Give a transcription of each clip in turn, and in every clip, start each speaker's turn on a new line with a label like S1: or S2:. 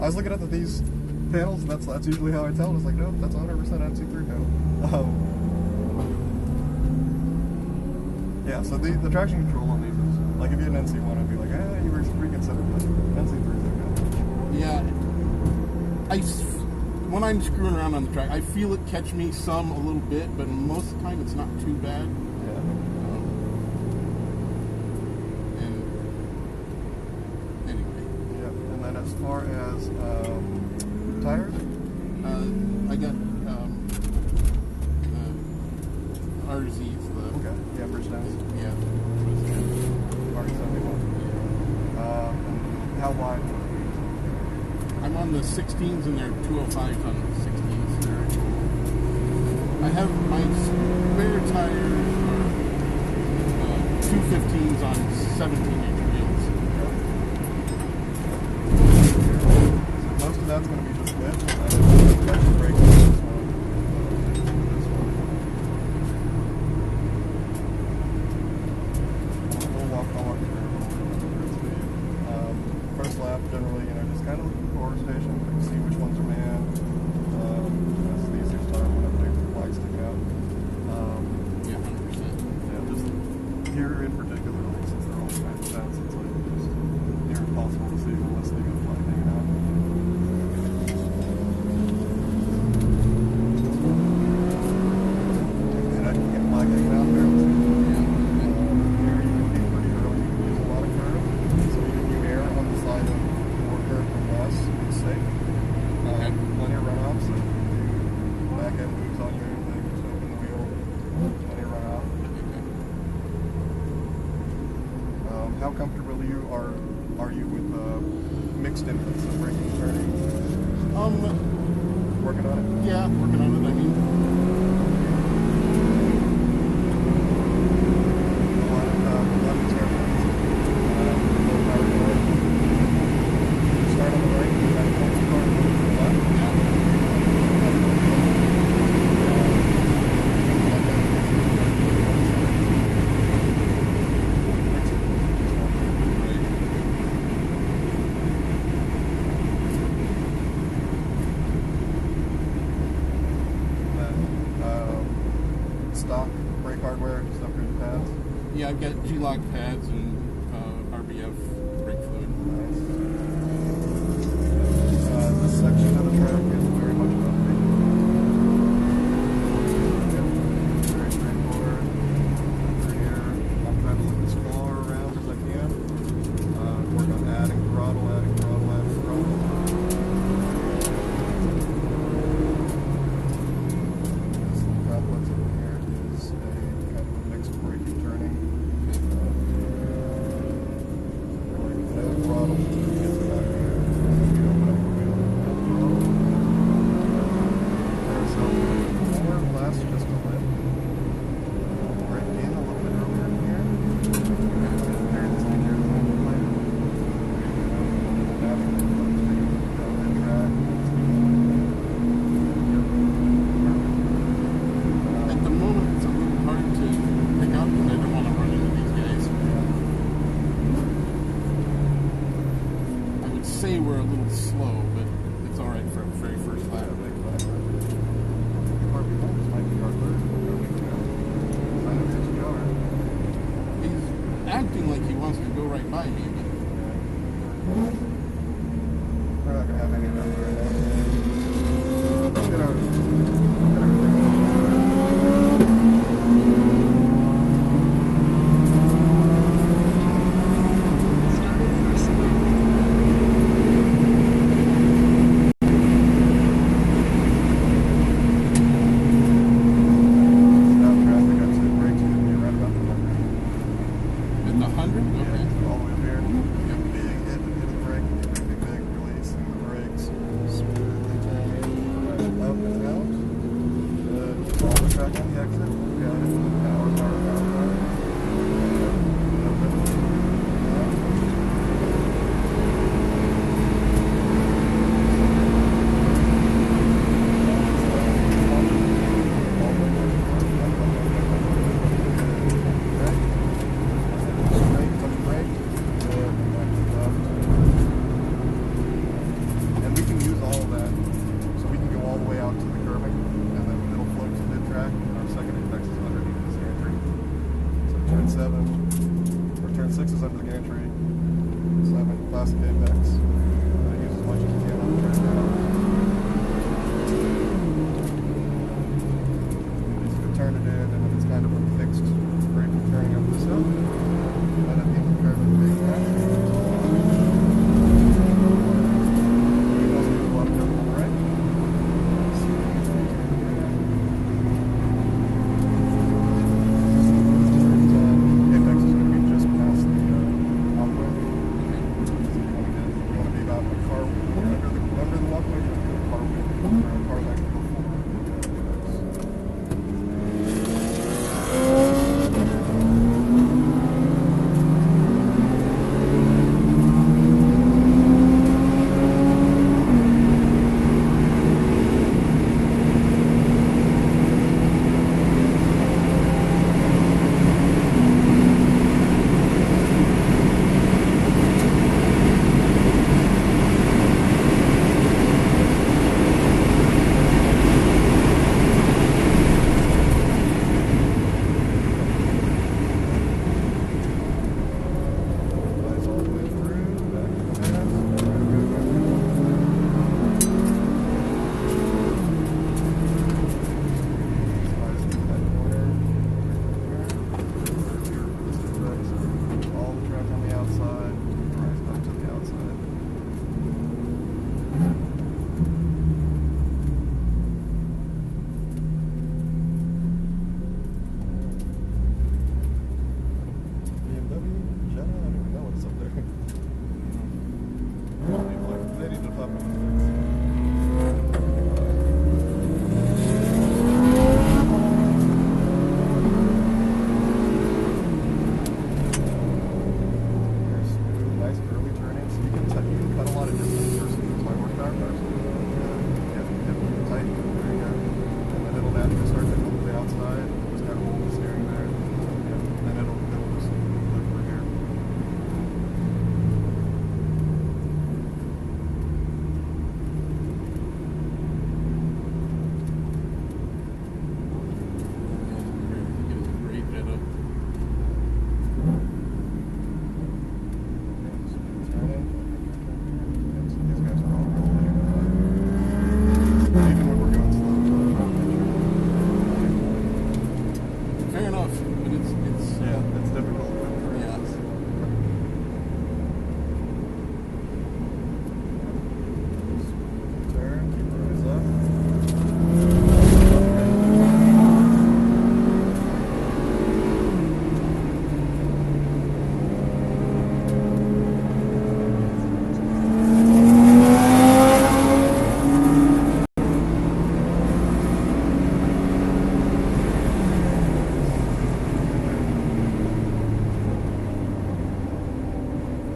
S1: I was looking at these panels, and that's usually how I tell. And it's like, nope, that's 100% NC3 panel. Yeah, so the traction control on these is, like, if you had an NC1, I'd be like, you reconsider this. NC3 is okay.
S2: Yeah. When I'm screwing around on the track, I feel it catch me some a little bit, but most of the time it's not too bad.
S1: Yeah.
S2: And anyway.
S1: Yeah, and then as far as tires?
S2: I got RZs.
S1: Okay, yeah, Bridgestones.
S2: Yeah.
S1: R71. How wide?
S2: I'm on the 16s and they're 205s on the 16s. I have my spare tires are 215s on 17-inch wheels.
S1: So most of that's going to be just lift, and then brake on this one. I'll walk through. First lap, generally, just kind of looking for station, see which ones are manned. That's the easiest time when a big flag sticking out.
S2: Yeah, 100%.
S1: Yeah, just here in particular, like, since they're all kind of fence, it's like just near impossible to see unless they got a flag hanging out. And I can get a flag hanging out there. Here you can be pretty early. You can use a lot of curve, so you can use air on the side of more curve than less. It's safe. Plenty of runoffs. Back end moves on you, they just open the wheel. Plenty of runoff. How comfortable are you with mixed inputs of braking and turning? Working on it?
S2: Yeah, working on it. I mean,
S1: a lot of turns. Start on the right, you got to go to the left. Stock brake hardware, just upgrade the pads.
S2: yeah, I've got G-Lock pads and RBF brake fluid.
S1: Nice. This section of the track is very much about braking. Very straightforward. Over here, I'm trying to look as far around as I can. Work on adding throttle. This little complex over here is a kind of a mixed braking turning. Like no throttle gets it out here. You open up the wheel. Carousel more or less just a lip. Brake in a little bit earlier in here. There it is in here.
S2: At the moment, it's a little hard to pick up because I don't want to run into these guys. I would say we're a little slow, but it's all right for a very first lap. He's acting like he wants to go right by me, but
S1: We're not going to have any of that right now. Let's get our stop traffic. I'd say brakes are going to be right about the 100.
S2: at the 100? Okay.
S1: All the way up here. Being hit the brake. plastic index. Use as much as you can on the turn. Basically turn it in, and then it's kind of a fixed rate for turning up this hill. And then you compare the big one. You also use a lot of cover on the right. Index is going to be just past the walkway. So you want to be about a car under the walkway, just a car width or a car length before the index.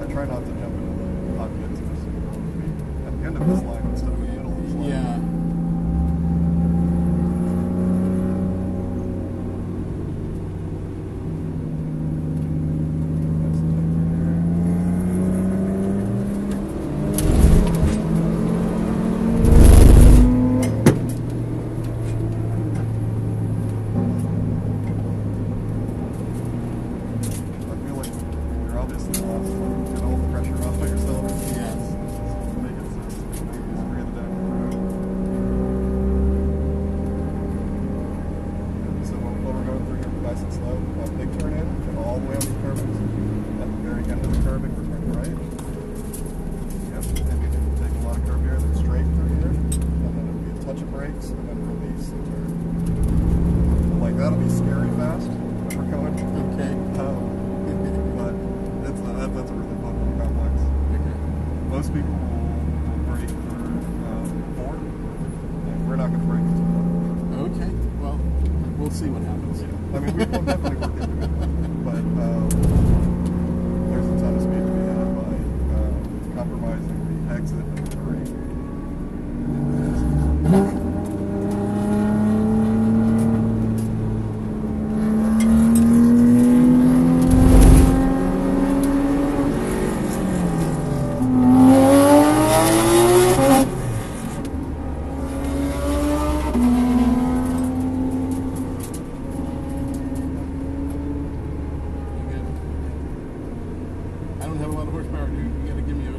S1: Try not to jump into the pockets at the end of this line instead of the middle of this line.
S2: Yeah.
S1: Big turn in, and all the way on the curve. At the very end of the curving, we're turning right. Yep, and we can take a lot of curve here, then straight through here, and then it'll be a touch of brakes, and then release and turn. And like that'll be scary fast when we're going.
S2: Okay.
S1: But that's a really fun little complex.
S2: Okay.
S1: Most people will brake for 4, and we're not going to brake until 4.
S2: Okay. Well, we'll see what happens.
S1: I mean, we will definitely work into it, but there's a ton of speed to be had by compromising the exit and the brake.
S2: I don't have a lot of horsepower, dude. You gotta give me a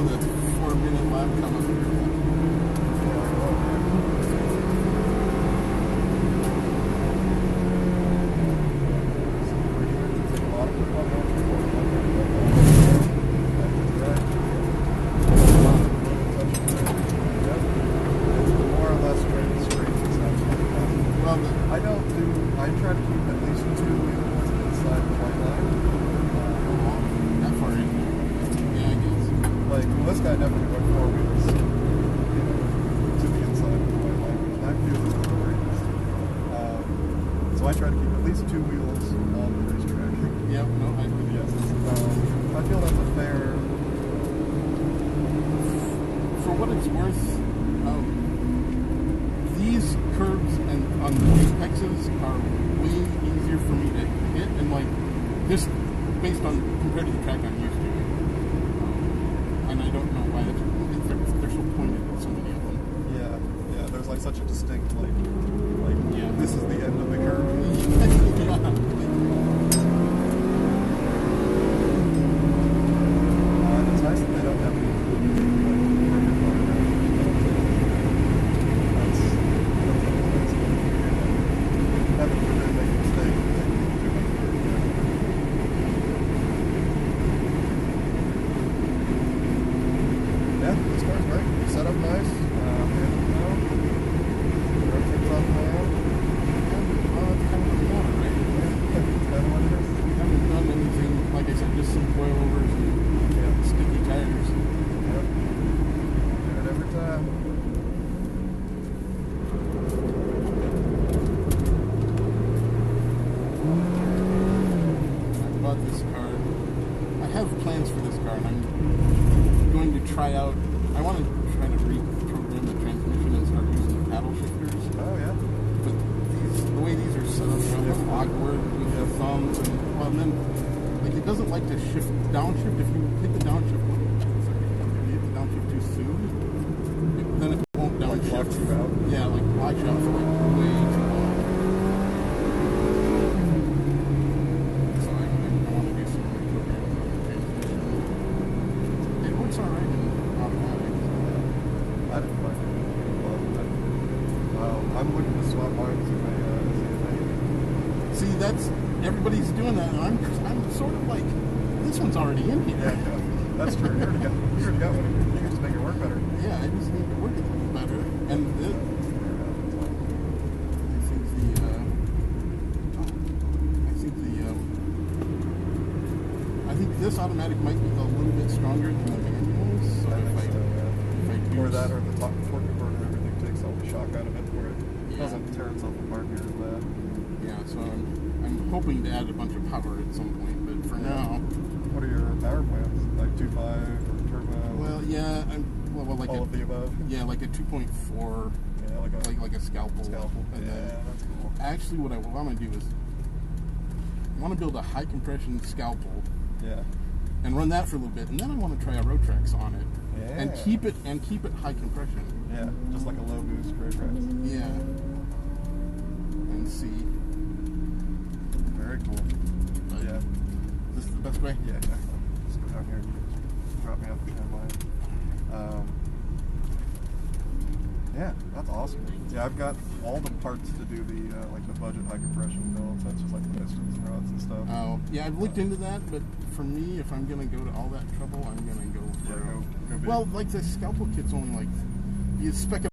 S2: saw the 4-minute lap coming.
S1: I try to keep at least 2 wheels inside the white line.
S2: That far in. Yeah, I guess.
S1: Like, well, this guy definitely went 4 wheels to the inside of the white line, which I feel is the greatest. So I try to keep at least 2 wheels on the racetrack.
S2: Yep, no, I agree.
S1: Yes. I feel that's a fair.
S2: For what it's worth, these curves and on the apexes are way easier for me to hit, and like this, based on compared to the track I'm used to, and I don't know why they're so pointed with so many of them.
S1: Yeah. There's like such a distinct like
S2: yeah.
S1: This is the end of the curve. It's nice that they don't have any. Yeah, this car's great. Set up nice. Everything's on plan.
S2: It's kind of what you want, right?
S1: It's kind of what it is.
S2: We haven't done anything, like I said, just some coilovers and sticky tires.
S1: Yep. Do it every time.
S2: I bought this car. I have plans for this car, and I'm going to try out. I want to try to reprogram the transmission and start using the paddle shifters.
S1: Oh yeah.
S2: But the way these are set up, they're a little awkward with the thumbs, and then like it doesn't like to shift downshift. If you hit the downshift, if you hit the downshift too soon, then it won't downshift.
S1: Locks you out.
S2: Yeah, like locks you out for like way too long. So I want to do some reprogramming of the transmission. It works alright in automatic.
S1: I didn't like it. I'm looking to swap arms in my CFA.
S2: See, that's everybody's doing that, and I'm sort of like, this one's already in here.
S1: Yeah, that's true. You already got one. You can just make it work better.
S2: Yeah, I just need to work it a little better. And I think this automatic might be a little bit stronger than the manuals. So if I do
S1: or that, or the top torque converter, everything takes all the shock out of it, where it doesn't tear itself apart near as bad.
S2: Yeah, so I'm hoping to add a bunch of power at some point, but for now.
S1: What are your power plans? Like 2.5 or turbo?
S2: Well, yeah, like
S1: all of the above.
S2: Yeah, like a 2.4.
S1: Yeah,
S2: like a scalpel. And
S1: that's cool.
S2: Actually, what I want to do is I want to build a high compression scalpel.
S1: Yeah.
S2: And run that for a little bit, and then I want to try a Rotrex on it.
S1: Yeah.
S2: And keep it high compression.
S1: Yeah, just like a low boost Rotrex.
S2: Yeah. And see.
S1: Very cool.
S2: But
S1: yeah.
S2: Is this the best way?
S1: Yeah, exactly. Just go down here and you just drop me off behind mine. Yeah, that's awesome. Yeah, I've got all the parts to do the like the budget high compression builds. That's just like the pistons and rods and stuff.
S2: Oh, yeah, I've looked into that, but for me, if I'm gonna go to all that trouble, I'm gonna go for
S1: go big.
S2: well, like the scalpel kit's only like you spec